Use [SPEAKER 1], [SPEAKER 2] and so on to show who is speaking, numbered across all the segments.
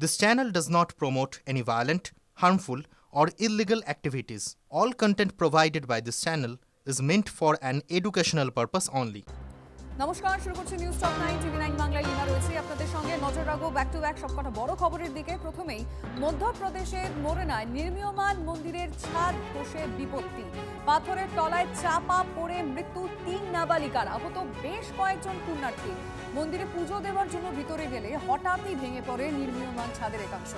[SPEAKER 1] This channel does not promote any violent, harmful, or illegal activities. All content provided by this channel is meant for an educational purpose only.
[SPEAKER 2] নমস্কার, শুরু করছি news top 9 TV 9 বাংলায়। লিনা রয়েছে আপনাদের সঙ্গে। নজর রাখবো ব্যাক টু ব্যাক সবকটা বড় খবরের দিকে। প্রথমেই মধ্যপ্রদেশের মোরেনায় নির্মীয়মান মন্দিরের ছাদ ধসে বিপত্তি। পাথরের তলায় চাপা পড়ে মৃত্যু 3 নাবালিকার, আহত বেশ কয়েকজন পুণ্যার্থী। মন্দিরে পুজো দেওয়ার জন্য ভিতরে গেলে হঠাৎই ভেঙে পড়ে নির্মীয়মান ছাদের একাংশ।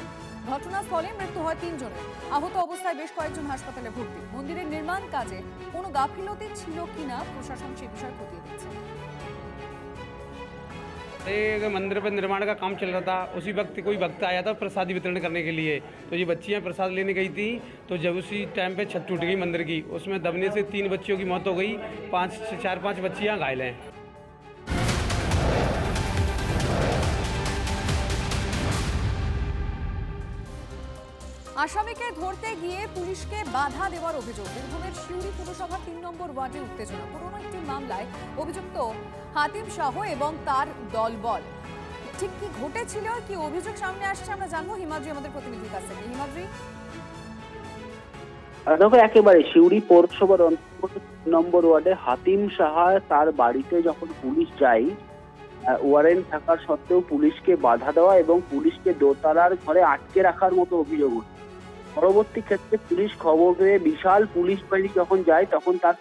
[SPEAKER 2] ঘটনাস্থলে মৃত্যু হয় 3 জনের। আহত অবস্থায় বেশ কয়েকজন হাসপাতালে ভর্তি। মন্দিরের নির্মাণ কাজে কোনো গাফিলতি ছিল কিনা প্রশাসন সে বিষয়ে খতিয়ে দেখছে।
[SPEAKER 3] एक मंदिर पर निर्माण का काम चल रहा था, उसी वक्त कोई भक्त आया था प्रसादी वितरण करने के लिए। तो ये बच्चियां प्रसाद लेने गई थी, तो जब उसी टाइम पे छत टूट गई मंदिर की, उसमें दबने से 3 बच्चियों की मौत हो गई, 4-5 बच्चियां घायल हैं।
[SPEAKER 2] আসামিকে ধরতে গিয়ে পুলিশকে বাধা দেওয়ার অভিযোগ। বীরভূমের সিউড়ি পুরসভার 3 নম্বর ওয়ার্ডে উত্তেজনা। পুরনো একটি মামলায় অভিযুক্ত হাতিম শাহ এবং তার দলবল। ঠিক কি ঘটেছিল, কি অভিযোগ সামনে আসছে আমরা জানবো হিমাদ্রি আমাদের প্রতিনিধির কাছ থেকে। হিমাদ্রি,
[SPEAKER 4] দেখো, একেবারে সিউড়ি পৌরসভার অন্তর্গত 3 নম্বর ওয়ার্ডে হাতিম সাহা তার বাড়িতে যখন পুলিশ যায়, ওয়ারেন্ট থাকার সত্ত্বেও পুলিশকে বাধা দেওয়া এবং পুলিশকে দোতলার ঘরে আটকে রাখার মতো অভিযোগ উঠে। পরবর্তী ক্ষেত্রে পুলিশ খবর পেয়ে বিশাল পুলিশ বাহিনী যখন যায়, তখন তার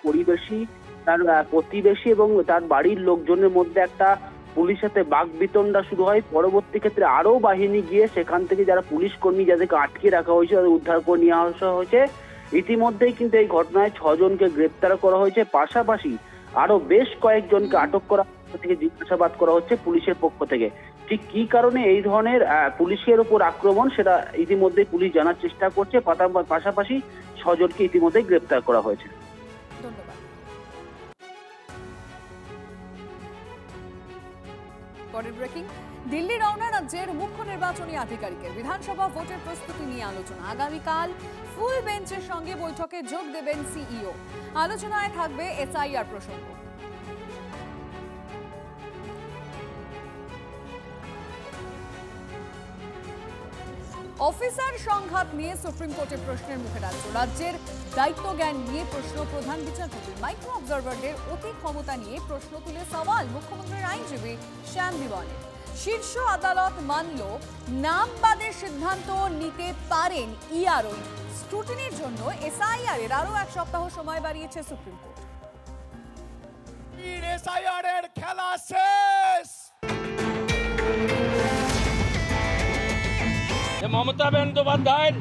[SPEAKER 4] প্রতিবেশী এবং তার বাড়ির লোকজনের মধ্যে একটা পুলিশের সাথে বাকবিতণ্ডা শুরু হয়। পরবর্তী ক্ষেত্রে আরো বাহিনী গিয়ে সেখান থেকে যারা পুলিশ কর্মী যাদেরকে আটকে রাখা হয়েছে তাদের উদ্ধার করে নিয়ে আসা হয়েছে। ইতিমধ্যেই কিন্তু এই ঘটনায় 6 জনকে গ্রেপ্তার করা হয়েছে। পাশাপাশি আরো বেশ কয়েকজনকে আটক করা থেকে জিজ্ঞাসাবাদ করা হচ্ছে পুলিশের পক্ষ থেকে। ঠিক কি কারণে এই ধরনের পুলিশের উপর আক্রমণ, সেটা ইতিমধ্যে পুলিশ জানার চেষ্টা করছে। পাশাপাশি 6 জনকে ইতিমধ্যে গ্রেপ্তার করা হয়েছে।
[SPEAKER 2] ধন্যবাদ। পরের ব্রেকিং, দিল্লি রওনা রাজ্যের মুখ্য নির্বাচনী আধিকারিকের। বিধানসভা ভোটের প্রস্তুতি নিয়ে আলোচনা। আগামীকাল ফুল বেঞ্চের সঙ্গে বৈঠকে যোগ দেবেন সিইও। আলোচনায় থাকবে এসআইআর প্রসঙ্গ। অফিসার সংঘাত নিয়ে সুপ্রিম কোর্টের প্রশ্নের মুখে রাজ্য। রাজ্যের দায়িত্ব জ্ঞান নিয়ে প্রশ্ন প্রধান বিচারপতি। মাইক্রো অবজারভারদের অতি ক্ষমতা নিয়ে প্রশ্ন তুলে সওয়াল মুখ্যমন্ত্রীর আইনজীবী শ্যাম দিওয়ানের। শীর্ষ আদালত মানল নাম বাদের সিদ্ধান্ত নিতে পারেন ইআরওই। স্ক্রুটিনির জন্য এসআইআর এর আরো 1 সপ্তাহ সময় বাড়িয়েছে সুপ্রিম কোর্ট।
[SPEAKER 5] এসআইআর এর খেলা শেষ।
[SPEAKER 6] মমতা বন্দ্যোপাধ্যায়ের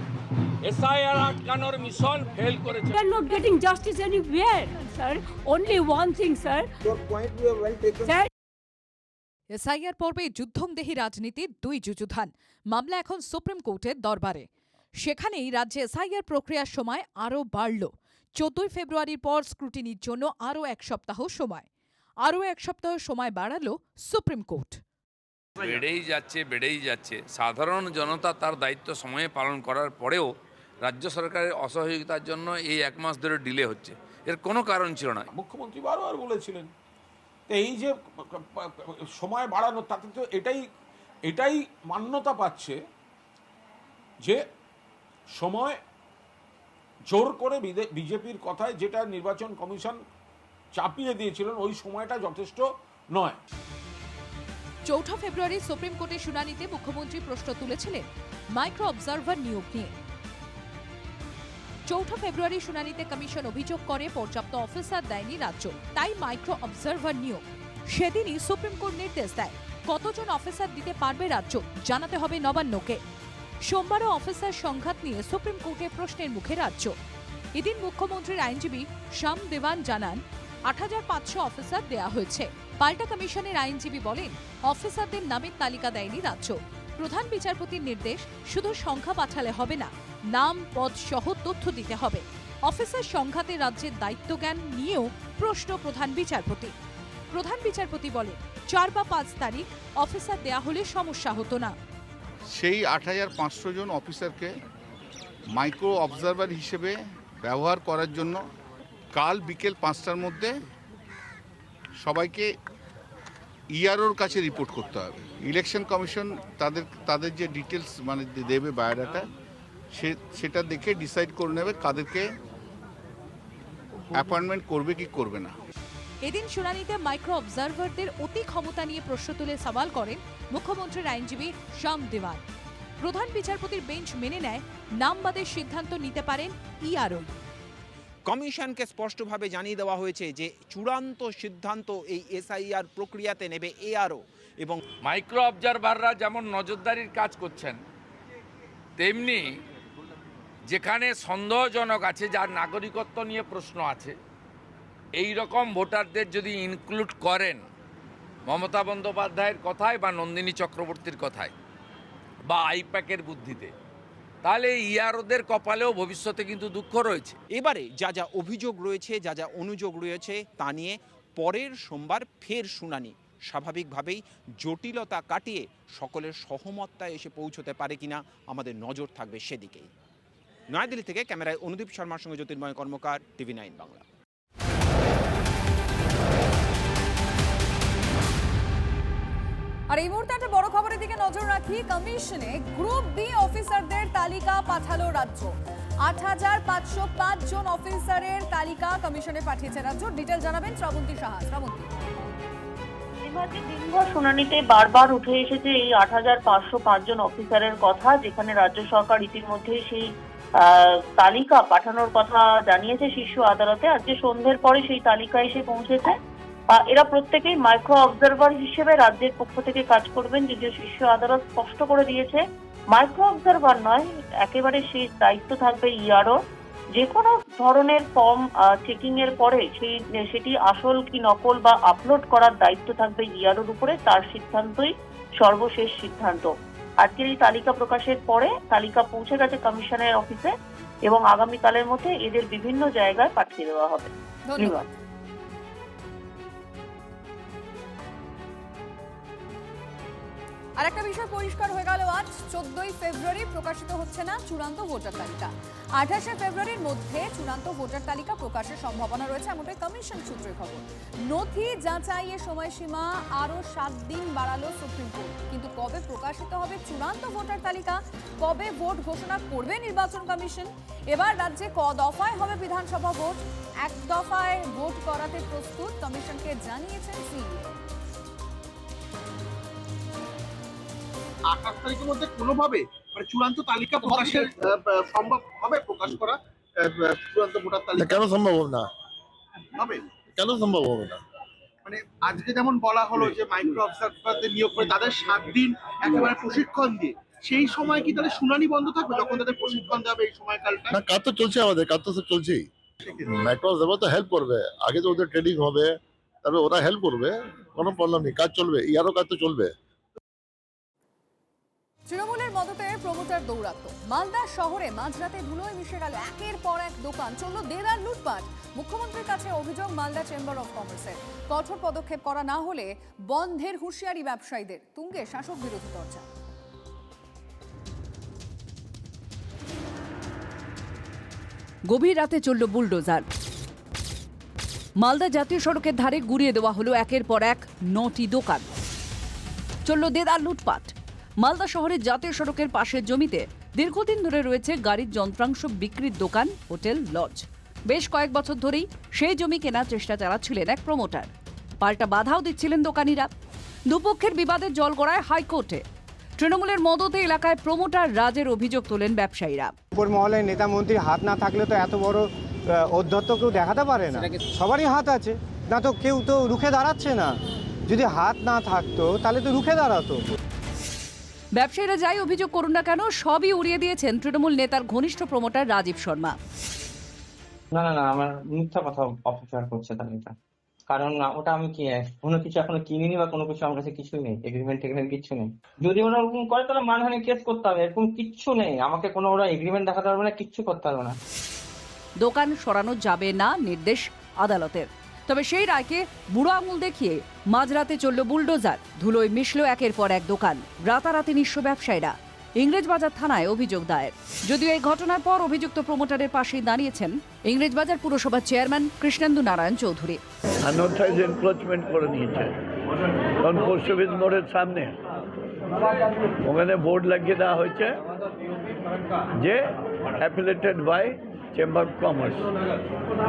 [SPEAKER 6] এসআইআর আটকানোর মিশন ফেল করেছে।
[SPEAKER 7] We are not getting justice anywhere, sir. Only one thing, sir.
[SPEAKER 5] Your point we have well taken.
[SPEAKER 7] Sir,
[SPEAKER 8] SIR পর্বে যুদ্ধংদেহী রাজনীতির 2 যুযুধান। মামলা এখন সুপ্রিম কোর্টের দরবারে। সেখানেই রাজ্যে এসআইআর প্রক্রিয়ার সময় আরও বাড়ল। 14 ফেব্রুয়ারির পর স্ক্রুটিনির জন্য আরও 1 সপ্তাহ সময়। আরও 1 সপ্তাহ সময় বাড়ালো সুপ্রিম কোর্ট।
[SPEAKER 6] বেড়েই যাচ্ছে। সাধারণ জনতা তার দায়িত্ব সময়ে পালন করার পরেও রাজ্য সরকারের অসহযোগিতার জন্য এই 1 মাস ধরে ডিলে হচ্ছে। এর কোনো কারণ ছিল না।
[SPEAKER 5] মুখ্যমন্ত্রী বারবার বলেছিলেন এই যে সময় বাড়ানো, তাতে তো এটাই মান্যতা পাচ্ছে যে সময় জোর করে বিজেপির কথায় যেটা নির্বাচন কমিশন চাপিয়ে দিয়েছিলেন, ওই সময়টা যথেষ্ট নয়।
[SPEAKER 8] 4 ফেব্রুয়ারি সুপ্রিম কোর্টের শুনানিতে মুখ্যমন্ত্রী প্রশ্ন তুলেছিলেন মাইক্রো অবজারভার নিয়োগ নিয়ে। 4 ফেব্রুয়ারি শুনানিতে কমিশন অভিযোগ করে পর্যাপ্ত অফিসার দেয়নি রাজ্য, তাই মাইক্রো অবজারভার নিয়োগ। সেদিনই সুপ্রিম কোর্ট নির্দেশ দেয় কতজন অফিসার দিতে পারবে রাজ্য জানাতে হবে নবান্নকে। সোমবারও অফিসার সংঘাত নিয়ে সুপ্রিম কোর্টে প্রশ্নের মুখে রাজ্য। এদিন মুখ্যমন্ত্রীর আইনজীবী শ্যাম দেওয়ান জানান ৮৫০০ অফিসার দেয়া হয়েছে। পাল্টা কমিশনের আইনজীবী বলেন অফিসারদের নামের তালিকা দেয়নি রাজ্য। প্রধান বিচারপতির নির্দেশ, শুধু সংখ্যা পাঠালে হবে না, নাম পদ সহ তথ্য দিতে হবে। অফিসার সংঘাতে রাজ্যের দায়িত্বজ্ঞান নিয়েও প্রশ্ন প্রধান বিচারপতি। প্রধান বিচারপতি বলেন 4 বা 5 তারিখ অফিসার দেয়া হলে সমস্যা হতো না।
[SPEAKER 9] সেই ৮৫০০ জন অফিসারকে মাইক্রো অবজারভার হিসেবে ব্যবহার করার জন্য কাল বিকেল 5টার মধ্যে সবাইকে ইআরওর কাছে রিপোর্ট করতে হবে। ইলেকশন কমিশন তাদের যে ডিটেলস মানে দেবে বায়োডাটা, সেটা দেখে ডিসাইড করে নেবে কাদেরকে অ্যাপয়েন্টমেন্ট করবে কি করবে না।
[SPEAKER 8] এদিন শুনানিতে মাইক্রো অবজারভারদের অতি ক্ষমতা নিয়ে প্রশ্ন তুলে সওয়াল করেন মুখ্যমন্ত্রীর আইনজীবী শ্যাম দেওয়ান। প্রধান বিচারপতির বেঞ্চ মেনে নেয় নাম বাদের সিদ্ধান্ত নিতে পারেন ইআরও।
[SPEAKER 10] কমিশনকে স্পষ্টভাবে জানিয়ে দেওয়া হয়েছে যে চূড়ান্ত সিদ্ধান্ত এই এসআইআর প্রক্রিয়াতে নেবে এআরও। এবং
[SPEAKER 6] মাইক্রো অবজারভাররা যেমন নজরদারির কাজ করছেন, তেমনি যেখানে সন্দেহজনক আছে, যার নাগরিকত্ব নিয়ে প্রশ্ন আছে, এই রকম ভোটারদের যদি ইনক্লুড করেন মমতা বন্দ্যোপাধ্যায়ের কথায় বা নন্দিনী চক্রবর্তীর কথায় বা আইপ্যাকের বুদ্ধিতে, তাহলে ইআরওদের কপালেও ভবিষ্যতে কিন্তু দুঃখ রয়েছে।
[SPEAKER 10] এবারে যা যা অভিযোগ রয়েছে, যা যা অনুযোগ রয়েছে তা নিয়ে পরের সোমবার ফের শুনানি। স্বাভাবিকভাবেই জটিলতা কাটিয়ে সকলের সহমতটায় এসে পৌঁছতে পারে কিনা আমাদের নজর থাকবে সেদিকেই। নয়াদিল্লি থেকে ক্যামেরায় অনুদীপ শর্মার সঙ্গে জ্যোতির্ময় কর্মকার, TV9 বাংলা।
[SPEAKER 2] আর এই মুহূর্তে একটা বড় খবরের দিকে নজর রাখি। কমিশনে গ্রুপ বি অফিসারদের তালিকা পাঠালো রাজ্য। ৮৫০৫ জন অফিসারের তালিকা কমিশনে পাঠিয়েছে রাজ্য। ডিটেল জানাবেন শ্রাবন্তী সাহা। শ্রাবন্তী,
[SPEAKER 11] দিনভর শুনানিতে বারবার উঠে এসেছে এই ৮৫০৫ জন অফিসারের কথা, যেখানে রাজ্য সরকার ইতিমধ্যে সেই তালিকা পাঠানোর কথা জানিয়েছে শীর্ষ আদালতে। আজকে সন্ধ্যের পরে সেই তালিকা এসে পৌঁছেছে। এরা প্রত্যেকেই মাইক্রো অবজারভার হিসেবে রাজ্যের পক্ষ থেকে কাজ করবেন, যদিও শীর্ষ আদালত স্পষ্ট করে দিয়েছে মাইক্রো অবজারভার নয়, একেবারে সেই দায়িত্ব থাকবে ইআরও। যে কোনো ধরনের ফর্ম চেকিং এর পরে সেটি আসল কি নকল বা আপলোড করার দায়িত্ব থাকবে ইআরওর উপরে, তার সিদ্ধান্তই সর্বশেষ সিদ্ধান্ত। আজকের এই তালিকা প্রকাশের পরে তালিকা পৌঁছে গেছে কমিশনের অফিসে এবং আগামীকালের মধ্যে এদের বিভিন্ন জায়গায় পাঠিয়ে দেওয়া হবে।
[SPEAKER 2] ধন্যবাদ। আর একটা বিষয় পরিষ্কার হয়ে গেল, আজ 14ই ফেব্রুয়ারি প্রকাশিত হচ্ছে না চূড়ান্ত ভোটার তালিকা। 28শে ফেব্রুয়ারির মধ্যে চূড়ান্ত ভোটার তালিকা প্রকাশের সম্ভাবনা রয়েছে, এমনটাই কমিশন সূত্রে খবর। নথি যাচাইয়ের সময়সীমা আরো 7 দিন বাড়ালো সুপ্রিম কোর্ট। কিন্তু কবে প্রকাশিত হবে চূড়ান্ত ভোটার তালিকা, কবে ভোট ঘোষণা করবে নির্বাচন কমিশন? এবার রাজ্যে ক দফায় হবে বিধানসভা ভোট? এক দফায় ভোট করাতে প্রস্তুত কমিশনকে জানিয়েছেন সিইও।
[SPEAKER 12] 28 তারিখের মধ্যে কোনোভাবে মানে চূড়ান্ত তালিকা প্রকাশের সম্ভব হবে? প্রকাশ করা চূড়ান্ত ভোটার তালিকা
[SPEAKER 13] কেন সম্ভব হবে না?
[SPEAKER 12] হবে
[SPEAKER 13] কেন সম্ভব হবে না?
[SPEAKER 12] মানে আজকে যেমন বলা হলো যে মাইক্রো অবজারভারদের নিয়োগ করে তাদের 7 দিন একেবারে প্রশিক্ষণ দিয়ে, সেই সময় কি তাদের শুনানি বন্ধ থাকবে যখন তাদের প্রশিক্ষণ দেবে এই সময়কালটা?
[SPEAKER 13] না, কাজ তো চলছে, আমাদের কাজ তো সব চলছেই। মাইক্রো অবজারভার তো হেল্প করবে, আগে তো ওদের ট্রেনিং হবে, তারপরে ওরা হেল্প করবে, কোনো প্রবলেম নেই, কাজ চলবে, ইয়ারও কাজ তো চলবে।
[SPEAKER 2] তৃণমূলের মদতে প্রমোটার দৌরাত্ম। মালদা শহরে মাঝরাতে ধুলোয় মিশে গেল একের পর এক দোকান, চলল দেদার লুটপাট। মুখ্যমন্ত্রীর কাছে অভিযোগ মালদা চেম্বার অফ কমার্সের। কঠোর পদক্ষেপ করা না হলে বন্ধের হুঁশিয়ারি ব্যবসায়ীদের। তুঙ্গে শাসক বিরোধী চর্চা।
[SPEAKER 7] গভীর রাতে চলল বুলডোজার। মালদা জাতীয় সড়কের ধারে গুড়িয়ে দেওয়া হলো একের পর এক 9টি দোকান। চলল দেদার লুটপাট। মালদা শহরের জাতীয় সড়কের পাশের জমিতে দীর্ঘদিন ধরে রয়েছে গাড়ির যন্ত্রাংশ বিক্রির দোকান, হোটেল, লজ। বেশ কয়েক বছর ধরেই সেই জমি কেনার চেষ্টা চালাচ্ছিলেন এক প্রমোটার। পাল্টা বাধাও দিচ্ছিলেন দোকানিরা। দুপক্ষের বিবাদের জল গড়ায় হাইকোর্টে। তৃণমূলের মদতে এলাকায় প্রমোটার রাজের অভিযোগ তোলেন ব্যবসায়ীরা।
[SPEAKER 14] উপর মহলে নেতা মন্ত্রীর হাত না থাকলে তো এত বড় ঔদ্ধত্য কেউ দেখাতে পারে না। সবারই হাত আছে, না তো কেউ তো রুখে দাঁড়াচ্ছে না। যদি হাত না থাকতো তাহলে তো রুখে দাঁড়াতো।
[SPEAKER 7] ব্যবসায়ীরা যাই অভিযোগ করুন না কেন, সবই উড়িয়ে দিয়েছেন তৃণমূল নেতার ঘনিষ্ঠ প্রমোটার রাজীব শর্মা।
[SPEAKER 15] না না না, আমার মিথ্যা কথা অপপ্রচার করছে তার এটা। কারণ ওটা আমি কি কোনো কিছু এখনো কিনিনি বা কোনো কিছু আমার কাছে কিছুই নেই, এগ্রিমেন্ট কিছু নেই। যদি ওরা ওরকম করে তাহলে মানহানি কেস করতে হবে, এরকম কিচ্ছু নেই। আমাকে কোনো ওরা এগ্রিমেন্ট দেখাতে পারবে না, কিচ্ছু করতে পারবে না।
[SPEAKER 7] দোকান সরানো যাবে না নির্দেশ আদালতের। তবে সেই রায়কে বুড়ো আঙুল দেখিয়ে মাঝরাতে চলল বুলডোজার। ধুলোয় মিশল একের পর এক দোকান। রাতারাতি নিঃস্ব ব্যবসায়ীরা। ইংরেজবাজার থানায় অভিযোগ দায়ের। যদিও এই ঘটনার পর অভিযুক্ত প্রমোটারের পাশেই দাঁড়িয়েছেন ইংরেজবাজার পুরসভার chairman Krishnendu Narayan Chowdhury.
[SPEAKER 16] Unauthorised encroachment করে নিয়েছে, কারণ পোস্ট অফিস মোড়ের সামনে ওখানে বোর্ড লাগিয়ে দেওয়া হয়েছে যে affiliated by chamber of commerce.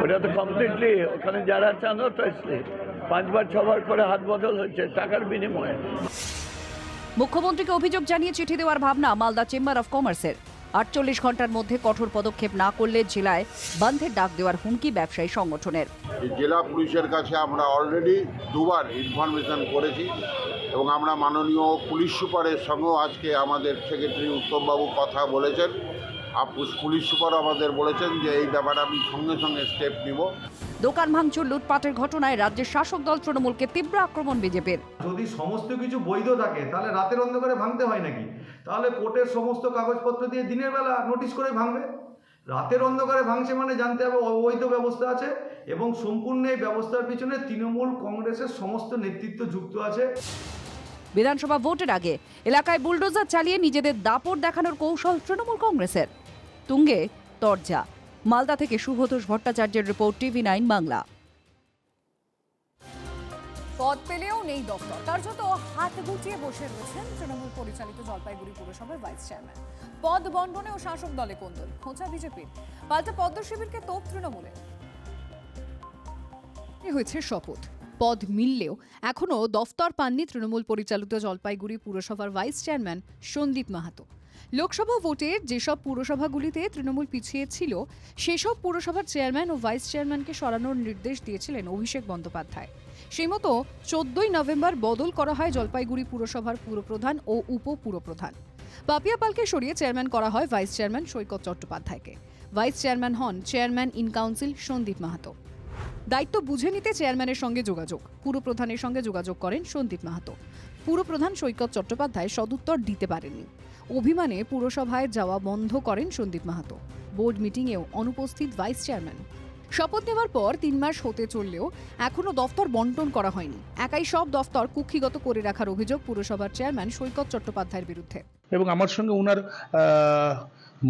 [SPEAKER 16] ওটা তো কমপ্লিটলি ওখানে যারা চান অথরাইজলি 5বার 6বার করে হাত বদল হচ্ছে টাকার বিনিময়ে।
[SPEAKER 7] মুখ্যমন্ত্রীকে অভিযোগ জানিয়ে চিঠি দেওয়ার ভাবনা মালদা চেম্বার অফ কমার্সের। 48 ঘন্টার মধ্যে কঠোর পদক্ষেপ না করলে জেলায় বন্ধের ডাক দেওয়ার হুমকি ব্যবসায়ী সংগঠনের।
[SPEAKER 17] জেলা পুলিশের কাছে আমরা অলরেডি 2বার ইনফরমেশন করেছি এবং আমরা মাননীয় পুলিশ সুপারের সঙ্গেও আজকে আমাদের সেক্রেটারি উত্তমবাবু কথা বলেছেন। পুলিশ সুপার আমাদের বলেছেন যে এই ব্যাপারে আমি সঙ্গে সঙ্গে স্টেপ নিব।
[SPEAKER 7] দোকান ভাঙচুর লুটপাটের ঘটনায় রাজ্যের শাসক দল তৃণমূলকে তীব্র আক্রমণ বিজেপির।
[SPEAKER 18] যদি সমস্ত কিছু বৈধ থাকে তাহলে রাতের অন্ধকারে ভাঙতে হয় নাকি? তাহলে কোর্টের সমস্ত কাগজপত্র দিয়ে দিনের বেলা নোটিশ করে ভাঙবে। রাতের অন্ধকারে ভাঙছে মানে জানতে হবে অবৈধ ব্যবস্থা আছে এবং সম্পূর্ণ এই ব্যবস্থার পিছনে তৃণমূল কংগ্রেসের সমস্ত নেতৃত্ব যুক্ত আছে।
[SPEAKER 7] বিধানসভা ভোটের আগে এলাকায় বুলডোজার চালিয়ে নিজেদের দাপট দেখানোর কৌশল তৃণমূল কংগ্রেসের। তুঙ্গে তরজা। মালদা থেকে শুভতোষ ভট্টাচার্যের রিপোর্ট, TV9 বাংলা।
[SPEAKER 2] পদ পেলেও নেই দপ্তর, কার্যত হাত গুটিয়ে বসে রয়েছেন তৃণমূল পরিচালিত জলপাইগুড়ি পুরসভার ভাইস চেয়ারম্যান। পদ বন্টনে ও শাসক দলে কোন্দল, খোঁচা বিজেপির, পাল্টা পদ্ম শিবিরকে তোপ তৃণমূলের।
[SPEAKER 8] হয়েছে শপথ, পদ মিললেও এখনও দফতর পাননি তৃণমূল পরিচালিত জলপাইগুড়ি পুরসভার ভাইস চেয়ারম্যান সন্দীপ মাহাতো। লোকসভা ভোটের যেসব পুরসভাগুলিতে তৃণমূল পিছিয়ে ছিল সেসব পুরসভার চেয়ারম্যান ও ভাইস চেয়ারম্যানকে সরানোর নির্দেশ দিয়েছিলেন অভিষেক বন্দ্যোপাধ্যায়। সেই মতো 14ই নভেম্বর বদল করা হয় জলপাইগুড়ি পুরসভার পুরপ্রধান ও উপপুরপ্রধান। পাপিয়া পালকে সরিয়ে চেয়ারম্যান করা হয় ভাইস চেয়ারম্যান সৈকত চট্টোপাধ্যায়কে। ভাইস চেয়ারম্যান হন chairman in council Sandip Mahato. দায়িত্ব বুঝে নিতে চেয়ারম্যানের সঙ্গে যোগাযোগ, পুরপ্রধানের সঙ্গে যোগাযোগ করেন সন্দীপ মাহাতো। পুরপ্রধান সৈকত চট্টোপাধ্যায় সদুত্তর দিতে পারেননি। অভিমানে পুরসভায় যাওয়া বন্ধ করেন সন্দীপ মাহাতো। বোর্ড মিটিংয়েও অনুপস্থিত ভাইস চেয়ারম্যান। শপথ নেওয়ার পর 3 মাস হতে চললেও এখনও দফতর বন্টন করা হয়নি। একাই সব দফতর কুক্ষিগত করে রাখার অভিযোগ পুরসভার চেয়ারম্যান সৈকত চট্টোপাধ্যায়ের বিরুদ্ধে।
[SPEAKER 19] এবং আমার সঙ্গে ওনার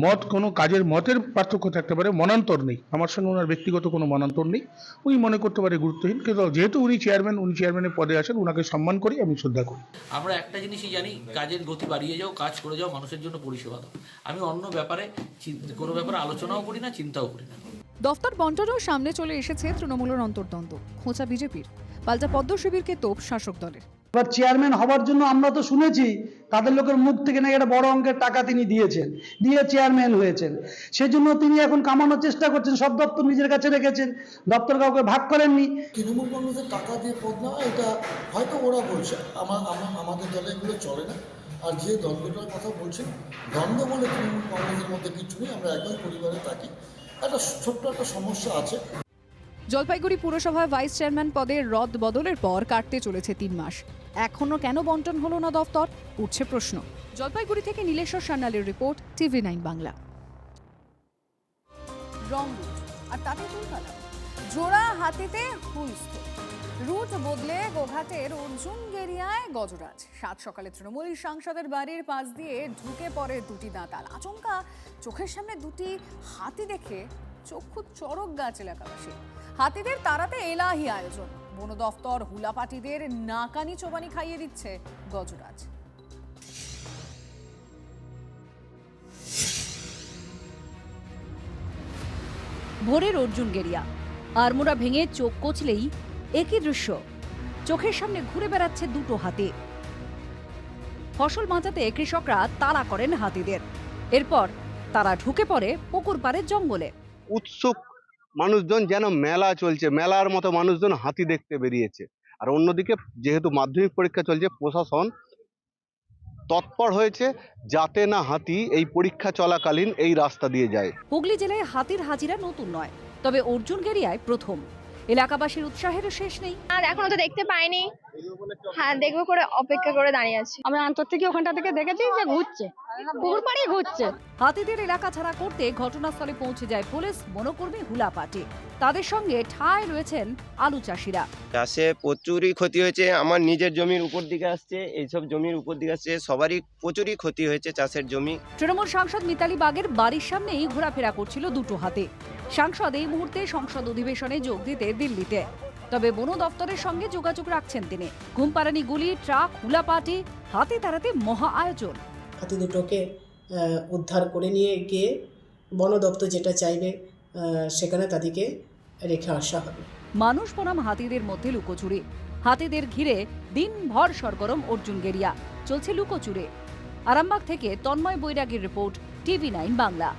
[SPEAKER 19] মত কোনো কাজের মতের পার্থক্য থাকতে পারে, মনান্তর নেই। আমার সঙ্গে ওনার ব্যক্তিগত কোনো মনান্তর নেই। উনি মনে করতে পারে গুরুত্বহীন, কিন্তু যেহেতু উনি চেয়ারম্যানের পদে আছেন, ওনাকে সম্মান করি, আমি শ্রদ্ধা করি।
[SPEAKER 20] আমরা একটা জিনিসই জানি, কাজের গতি বাড়িয়ে যাও, কাজ করে যাও, মানুষের জন্য পরিষেবা দাও। আমি অন্য ব্যাপারে কোনো ব্যাপারে আলোচনাও করি না, চিন্তাও করি না।
[SPEAKER 8] দফতর বন্টনেও সামনে চলে এসেছে তৃণমূলের অন্তর্দ্বন্দ্ব, খোঁচা বিজেপির, পাল্টা পদ্ম শিবিরকে তোপ শাসক দলের।
[SPEAKER 21] এবার চেয়ারম্যান হবার জন্য আমরা তো শুনেছি তাদের লোকের মুখ থেকে নাকি একটা বড় অঙ্কের টাকা তিনি দিয়েছেন, দিয়ে চেয়ারম্যান হয়েছেন। সেজন্য তিনি এখন কামানোর চেষ্টা করছেন, সব দপ্তর নিজের কাছে রেখেছেন, দপ্তর কাউকে ভাগ করেননি।
[SPEAKER 22] তৃণমূল কংগ্রেসের টাকা দিয়ে পদ নেওয়া, এটা হয়তো ওরা বলছে, আমাদের দলে এগুলো চলে না। আর যে দ্বন্দ্বটার কথা বলছেন, দ্বন্দ্ব বলে তৃণমূল কংগ্রেসের মধ্যে কিছু নেই। আমরা একই পরিবারে থাকি, একটা ছোট্ট একটা সমস্যা আছে।
[SPEAKER 8] জলপাইগুড়ি পুরসভায় ভাইস চেয়ারম্যান পদের রদ বদলের পর কাটতে চলেছে 3 মাস। এখনো কেন বন্টন হলো না দফতর, উঠছে প্রশ্ন। জলপাইগুড়ি থেকে নীলেশ্বর সান্যালের রিপোর্ট, TV9 বাংলা।
[SPEAKER 2] রং রুট আর তাতে তুলকালাম, জোড়া হাতিতে হুলস্থ, রুট বদলে গোঘাটের অর্জুন গেরিয়ায় গজরাজ। 7 সকালে তৃণমূল সাংসদের বাড়ির পাশ দিয়ে ঢুকে পড়ে 2টি দাঁতাল। আচমকা চোখের সামনে 2টি হাতি দেখে চক্ষু চড়ক গাছ এলাকাবাসী। হাতিদের তাড়াতে এলাহি আয়োজন, বন দফতর হুলাপাটিদের নাকানি চোবানি খাইয়ে দিচ্ছে গজরাজ।
[SPEAKER 7] ভোরের অর্জুন গেরিয়া, আড়মোড়া ভেঙে চোখ কচলেই একই দৃশ্য, চোখের সামনে ঘুরে বেড়াচ্ছে 2টো হাতি। ফসল বাঁচাতে কৃষকরা তাড়া করেন হাতিদের, এরপর তারা ঢুকে পড়ে পুকুর পাড়ের জঙ্গলে।
[SPEAKER 23] উৎসুক মানুষজন যেন মেলা চলছে, মেলার মতো মানুষজন হাতি দেখতে বেরিয়েছে। আর অন্যদিকে যেহেতু মাধ্যমিক পরীক্ষা চলছে, প্রশাসন তৎপর হয়েছে যাতে না হাতি এই পরীক্ষা চলাকালীন এই রাস্তা দিয়ে যায়।
[SPEAKER 7] হুগলি জেলায় হাতির হাজিরা নতুন নয়, তবে অর্জুন গেরিয়ায় প্রথম। এলাকাবাসীর উৎসাহের শেষ নেই।
[SPEAKER 24] আর এখনো তো দেখতে পাইনি, হ্যাঁ দেখবো করে অপেক্ষা করে দাঁড়িয়ে আছি। আমরা অন্তর থেকে ওখানটা থেকে দেখেছি যে ঘুরছে, পুকুর পাড়ে ঘুরছে।
[SPEAKER 7] হাতিদের এলাকা ছাড়া করতে ঘটনাস্থলে পৌঁছে যায় পুলিশ, বনকর্মী, হুলাপাটি। তাদের সঙ্গে ঠায় রয়েছেন আলু চাষিরা।
[SPEAKER 25] চাষে প্রচুরই ক্ষতি হয়েছে, আমার নিজের জমির উপর দিকে আসছে, এইসব জমির উপর দিকে আসছে, সবারই প্রচুরই ক্ষতি হয়েছে চাষের জমি।
[SPEAKER 7] তৃণমূল সাংসদ মিতালি বাগের বাড়ির সামনেই ঘোরাফেরা করছিল 2টো হাতি। সাংসদ এই মুহূর্তে সংসদ অধিবেশনে যোগ দিতে দিল্লিতে। তবে বন দফতরের সঙ্গে যোগাযোগ রাখছেন তিনি। ঘুমপাড়ানি গুলি, ট্রাক, হুলাপাটি, হাতি তাড়াতে মহা আয়োজন।
[SPEAKER 1] হাতি দুটোকে উদ্ধার করে নিয়ে গিয়ে বন দপ্তর যেটা চাইবে সেখানে তাদেরকে রেখে আসা হবে।
[SPEAKER 7] মানুষ বনাম হাতিদের মধ্যে লুকোচুরি। হাতিদের ঘিরে দিনভর সরগরম অর্জুন গেরিয়া। চলছে লুকোচুরি। আরামবাগ থেকে তন্ময় বৈরাগীর রিপোর্ট, TV9 বাংলা।